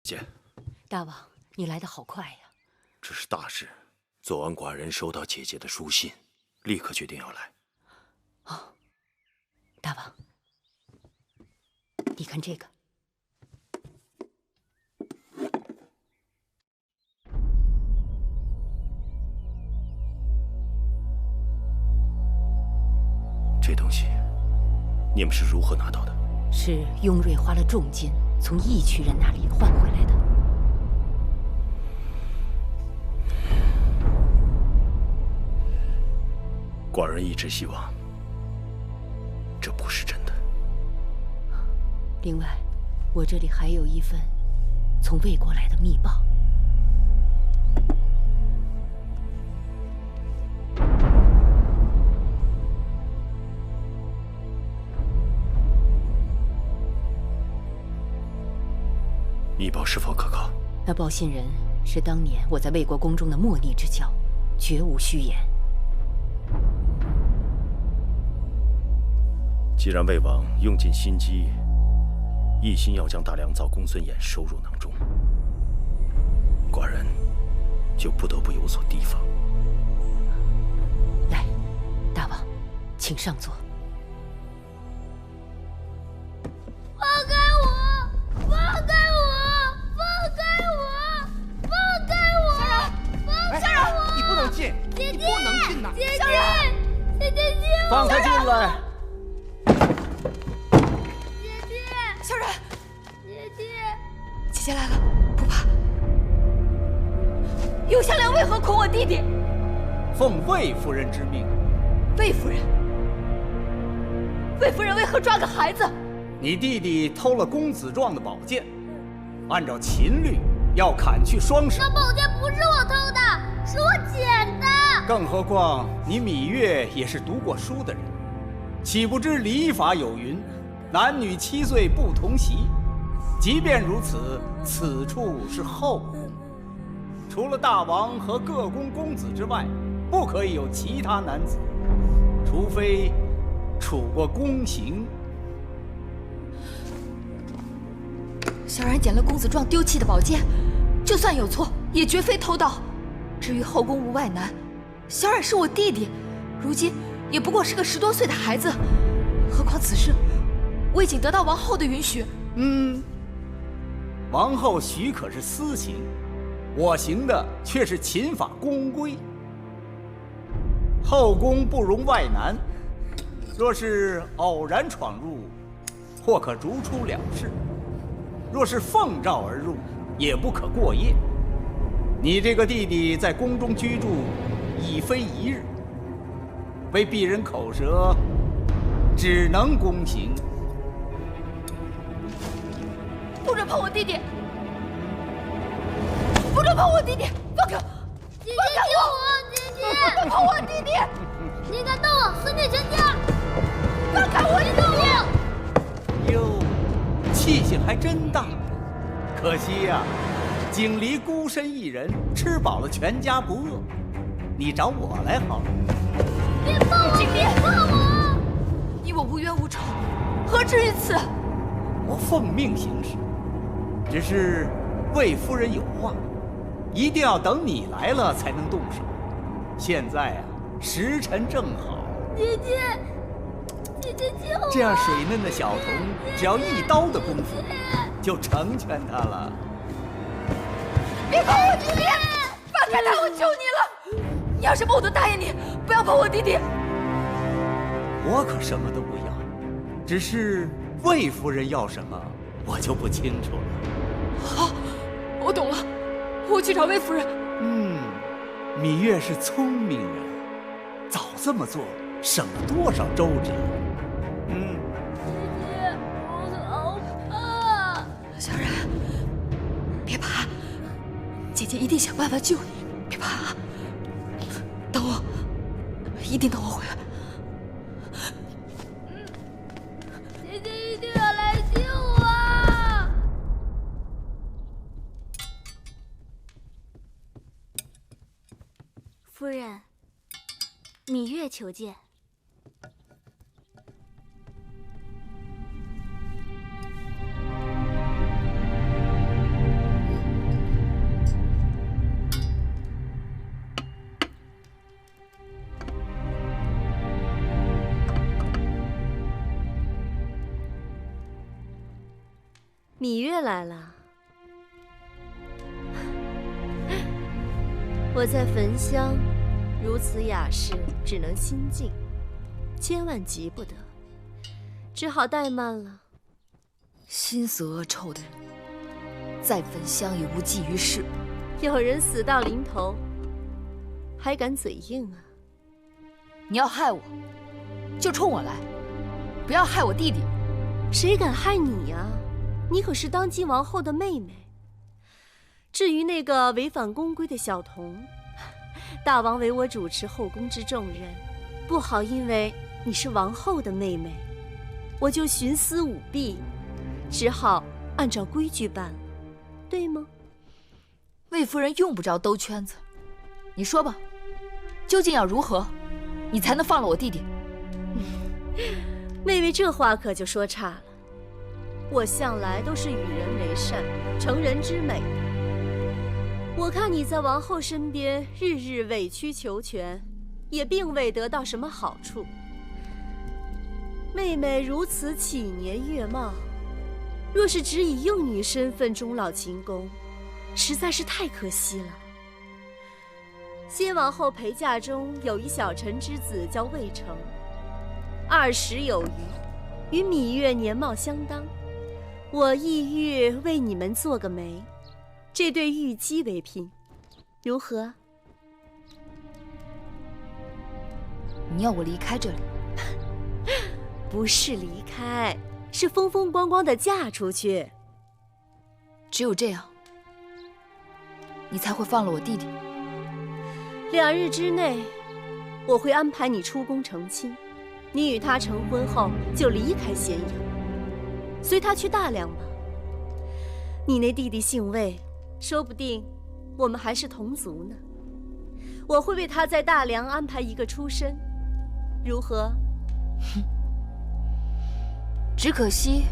姐，大王，你来得好快呀！这是大事。昨晚寡人收到姐姐的书信，立刻决定要来。哦，大王，你看这个。这东西，你们是如何拿到的？是雍瑞花了重金从义渠人那里换回来的。寡人一直希望这不是真的。另外，我这里还有一份从魏国来的密报。密报是否可靠？那报信人是当年我在魏国宫中的莫逆之交，绝无虚言。既然魏王用盡心機，一心要将大良造公孙衍收入囊中，寡人就不得不有所提防。来，大王，请上座。放开我！放开我！放开我！放开我！小冉，你不能进，姐姐，你不能进呐！姐姐，姐姐，放他进来！姐姐，小冉，姐姐，姐姐来了，不怕。永香莲为何恐我弟弟？奉魏夫人之命。魏夫人，魏夫人为何抓个孩子？你弟弟偷了公子壮的宝剑，按照秦律要砍去双手。那宝剑不是我偷的，是我捡的。更何况你芈月也是读过书的人，岂不知礼法有云，男女7歲不同席。即便如此，此處是後宮，除了大王和各宮公子之外，不可以有其他男子，除非處過宮刑。小冉撿了公子壯丟棄的寶劍，就算有錯，也絕非偷盜。至於後宮無外男，小冉是我弟弟，如今也不過是個10多歲的孩子。何況此事，我已經得到王後的允許。王后許可是私情，我行的卻是秦法宮規。後宮不容外男，若是偶然闖入，或可逐出了事；若是奉詔而入，也不可過夜。你這個弟弟在宮中居住，已非一日，為避人口舌，只能宮刑。不准碰我弟弟！不准碰我弟弟！放開！姐姐救我！姐姐，不准碰我弟弟！你敢動我，死你全家！放開我弟弟！喲，氣性還真大，可惜呀，景離孤身一人，吃飽了全家不餓。你找我來好了。別碰我！別碰我！你我無冤無仇，何至於此？我奉命行事，只是魏夫人有話，一定要等你來了才能動手。現在啊，時辰正好。姐姐，姐姐救我！這樣水嫩的小童，只要一刀的功夫，就成全他了。別碰我弟弟！放開他！我求你了！你要什麼我都答應你，不要碰我弟弟。我可什麼都不要，只是魏夫人要什麼，我就不清楚了。好，我懂了，我去找魏夫人。芈月是聰明人，早這麼做，省了多少周折。姐姐，我好怕。小冉，別怕，姐姐一定想辦法救你，別怕啊！等我，一定等我回來。姐姐一定要來救我！夫人，芈月求見。芈月来了。我在焚香，如此雅事只能心静，千万急不得，只好怠慢了。心死恶臭的人，再焚香也无济于事。有人死到临头，还敢嘴硬啊？你要害我，就冲我来，不要害我弟弟。谁敢害你呀？你可是当今王后的妹妹。至于那个違反宫規的小童，大王委我主持后宮之重任，不好因為你是王後的妹妹，我就徇私舞弊，只好按照規矩辦了，對嗎？魏夫人用不着兜圈子，你說吧，究竟要如何，你才能放了我弟弟？妹妹這話可就說差了，我向來都是與人為善，成人之美的。我看你在王後身邊日日委曲求全，也並未得到什麼好處。妹妹如此啟年月貌，若是只以幼女身份終老秦宮，實在是太可惜了。先王后陪嫁中有一小臣之子叫魏成，20有餘，與芈月年貌相當，我意欲為你們做個媒。這對玉姬為聘，如何？你要我離開這裡？不是離開，是風風光光的嫁出去。只有這樣，你才會放了我弟弟。2日之內，我會安排你出宮成親。你與他成婚後，就離開咸陽，隨他去大梁吧。你那弟弟姓魏。說不定我們還是同族呢。我會為他在大梁安排一個出身，如何？只可惜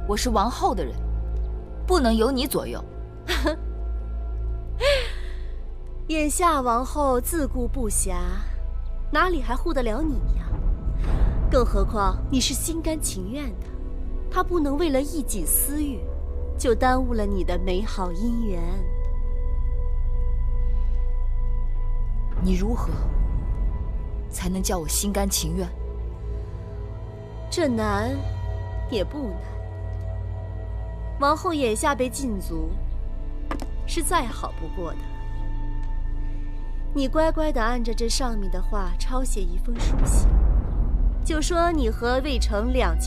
我是王後的人，不能由你左右。眼下王后自顧不暇，哪裡還護得了你呀？更何況你是心甘情願的，她不能為了一己私欲就耽誤了你的美好姻緣。你如何才能叫我心甘情願？這難也不難。王后眼下被禁足，是再好不過的。你乖乖地按着這上面的話抄寫一封書信，就說你和魏成兩